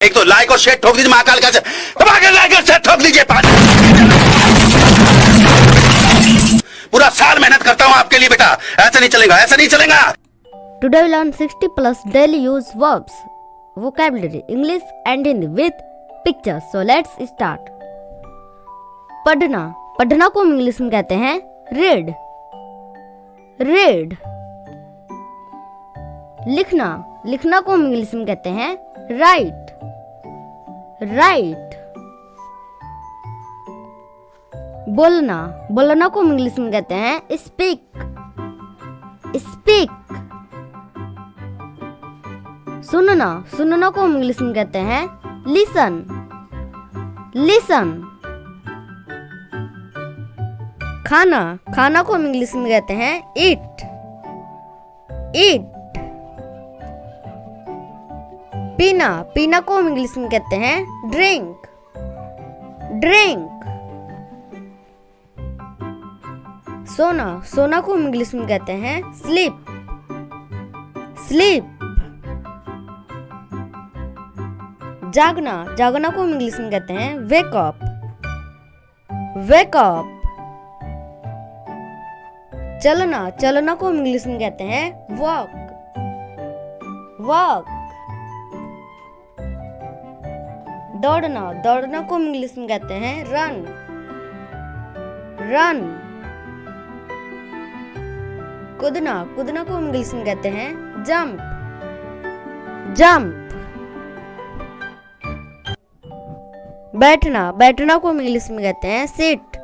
एक तो लाइक और शेयर ठोक दीजिए महाकाल का दबा के लाइक और शेयर ठोक दीजिए। पूरा साल मेहनत करता हूँ आपके लिए बेटा, ऐसा नहीं चलेगा, ऐसा नहीं चलेगा। Today we learn 60 plus daily use verbs, vocabulary, English and Hindi with pictures. So let's start. पढ़ना, पढ़ना को हम इंग्लिश में कहते हैं read. Read. लिखना, लिखना को हम इंग्लिश में कहते हैं write. Write. बोलना, बोलना को हम इंग्लिश में कहते हैं speak. Speak. सुनना, सुनना को हम इंग्लिश में कहते हैं listen. Listen. खाना, खाना को हम इंग्लिश में कहते हैं eat. Eat. पीना, पीना को हम इंग्लिश में कहते हैं drink. Drink. सोना, सोना को हम इंग्लिश में कहते हैं sleep. Sleep. जागना, जागना को हम इंग्लिश में कहते हैं wake up. Wake up. चलना, चलना को हम इंग्लिश में कहते हैं walk. Walk. दौड़ना, दौड़ना को हम इंग्लिश में कहते हैं run. Run. कूदना, कूदना को हम इंग्लिश में कहते हैं jump. Jump. बैठना, बैठना को हम इंग्लिश में कहते हैं sit.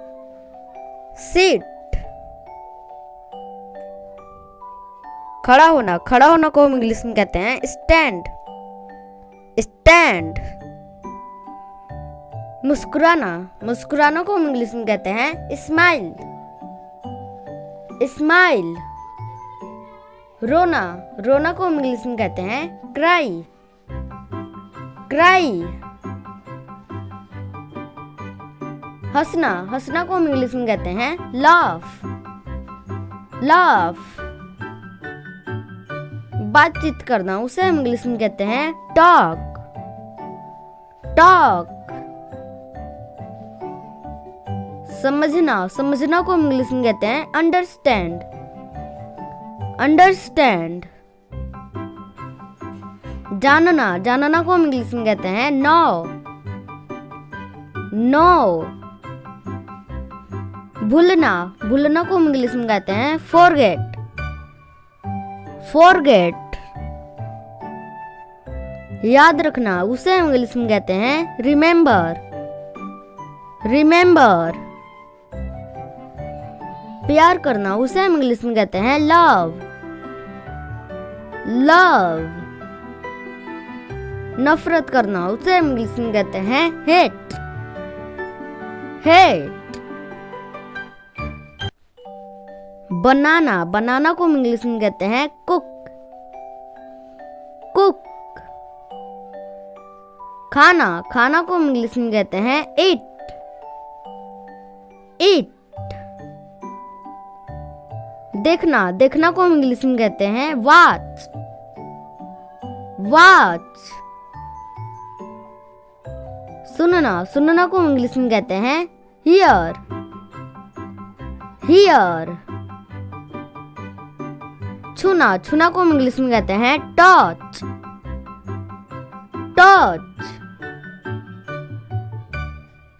Sit. खड़ा होना, खड़ा होना को हम इंग्लिश में कहते हैं stand. Stand. मुस्कुराना, मुस्कुराना को हम इंग्लिश में कहते हैं smile. Smile. रोना, रोना को हम इंग्लिश में कहते हैं cry. Cry. हंसना, हंसना को हम इंग्लिश में कहते हैं laugh. Laugh. बातचीत करना, उसे हम इंग्लिश में कहते हैं talk. Talk. समझना, समझना को हम इंग्लिश में कहते हैं understand. Understand. जानना, जानना को हम इंग्लिश में कहते हैं know. Know. भूलना, भूलना को हम इंग्लिश में कहते हैं forget. Forget. याद रखना, उसे हम इंग्लिश में कहते हैं remember. Remember. प्यार करना, उसे हम इंग्लिश में कहते हैं love. Love. नफरत करना, उसे हम इंग्लिश में कहते हैं hate. Hate. बनाना, बनाना को हम इंग्लिश में कहते हैं cook. Cook. खाना, खाना को हम इंग्लिश में कहते हैं eat. Eat. देखना, देखना को हम इंग्लिश में कहते हैं watch. Watch. सुनना, सुनना को हम इंग्लिश में कहते हैं hear. Hear. छूना, छूना को हम इंग्लिश में कहते हैं touch. Touch.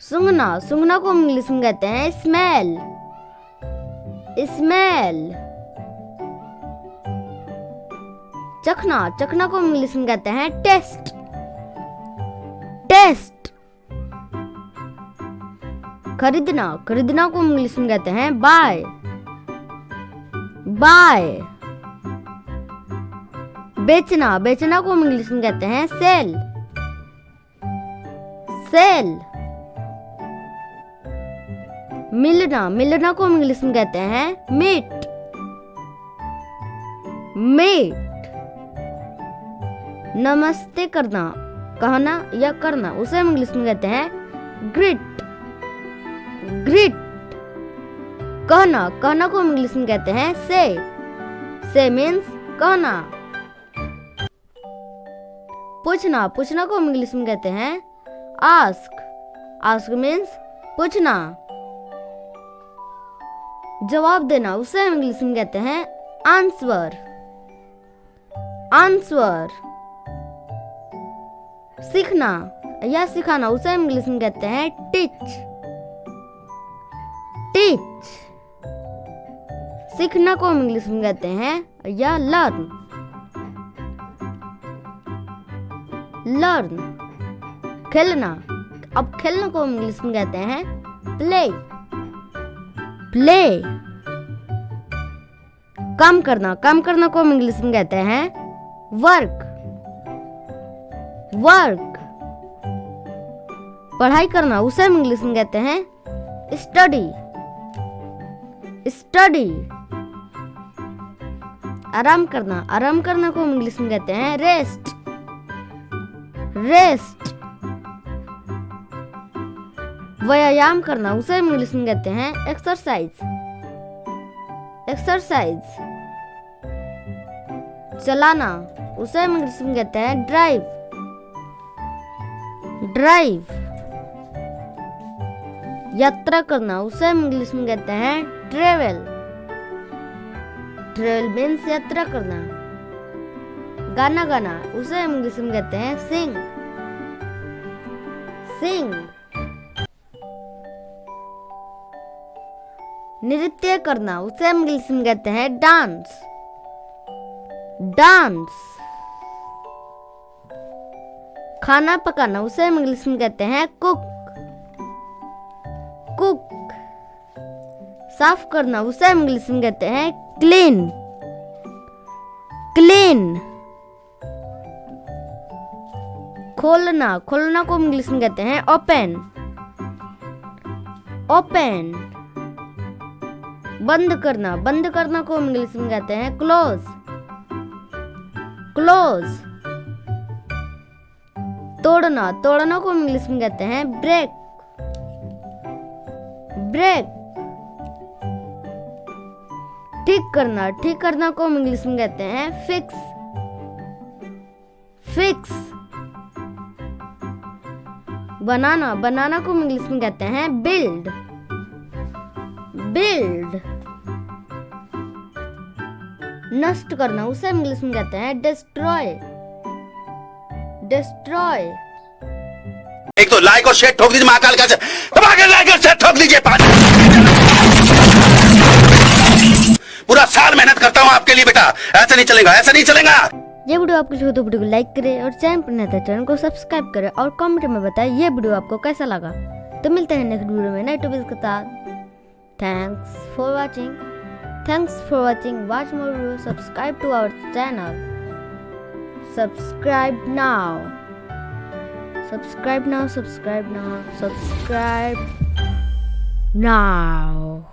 सूंघना, सूंघना को हम इंग्लिश में कहते हैं smell. Smell. चखना, चखना को हम इंग्लिश में कहते हैं taste. Taste. खरीदना, खरीदना को हम इंग्लिश में कहते हैं buy. Buy. बेचना, बेचना को हम इंग्लिश में कहते हैं sell. Sell. मिलना, मिलना को हम इंग्लिश में कहते हैं meet. Meet. नमस्ते करना, कहना या करना, उसे हम इंग्लिश में कहते हैं greet. Greet. कहना, कहना को हम इंग्लिश में कहते हैं say. Say means कहना. पूछना, पूछना को हम इंग्लिश में कहते हैं आस्क। आस्क मीन्स पूछना। जवाब देना उसे हम इंग्लिश में कहते हैं आंसर। आंसर। सीखना या सिखाना उसे हम इंग्लिश में कहते हैं टीच। टीच। सीखना को हम इंग्लिश में कहते हैं या लर्न। लर्न। खेलना, अब खेलना को हम इंग्लिश में कहते हैं प्ले। प्ले। काम करना, काम करना को हम इंग्लिश में कहते हैं वर्क। वर्क। पढ़ाई करना उसे हम इंग्लिश में कहते हैं स्टडी। स्टडी। आराम करना, आराम करना को हम इंग्लिश में कहते हैं रेस्ट। रेस्ट। व्यायाम करना उसे हम इंग्लिश में कहते हैं एक्सरसाइज। एक्सरसाइज। चलाना उसे हम इंग्लिश में कहते हैं ड्राइव। ड्राइव। यात्रा करना उसे हम इंग्लिश में कहते हैं ट्रेवल। ट्रेवल मीन्स यात्रा करना। गाना गाना उसे हम इंग्लिश में कहते हैं सिंग। सिंग। नृत्य करना उसे हम इंग्लिश में कहते हैं डांस। डांस। खाना पकाना उसे हम इंग्लिश में कहते हैं कुक। कुक। साफ करना उसे हम इंग्लिश में कहते हैं क्लीन। क्लीन। खोलना, खोलना को हम इंग्लिश में कहते हैं ओपन। ओपन। बंद करना, बंद करना को हम इंग्लिश में कहते हैं क्लोज। क्लोज। तोड़ना, तोड़ना को हम इंग्लिश में कहते हैं ब्रेक। ब्रेक। ठीक करना, ठीक करना को हम इंग्लिश में कहते हैं फिक्स। फिक्स। बनाना, बनाना को हम इंग्लिश में कहते हैं बिल्ड। बिल्ड। नष्ट करना उसे हम इंग्लिश में कहते हैं डिस्ट्रॉय। डिस्ट्रॉय। एक तो लाइक और शेयर ठोक दीजिए, महाकाल का दबा के लाइक और शेयर ठोक दीजिए। पूरा साल मेहनत करता हूँ आपके लिए बेटा, ऐसा नहीं चलेगा, ऐसा नहीं चलेगा। ये वीडियो आपको जो तो वीडियो को लाइक करें और चैनल पर नया है चैनल को सब्सक्राइब करें और कमेंट में बताएं ये वीडियो आपको कैसा लगा। तो मिलते हैं नेक्स्ट वीडियो में नए टॉपिक के साथ। Thanks for watching. Thanks for watching. Watch more videos. Subscribe to our channel. Subscribe now. Subscribe now. Subscribe now. Subscribe now.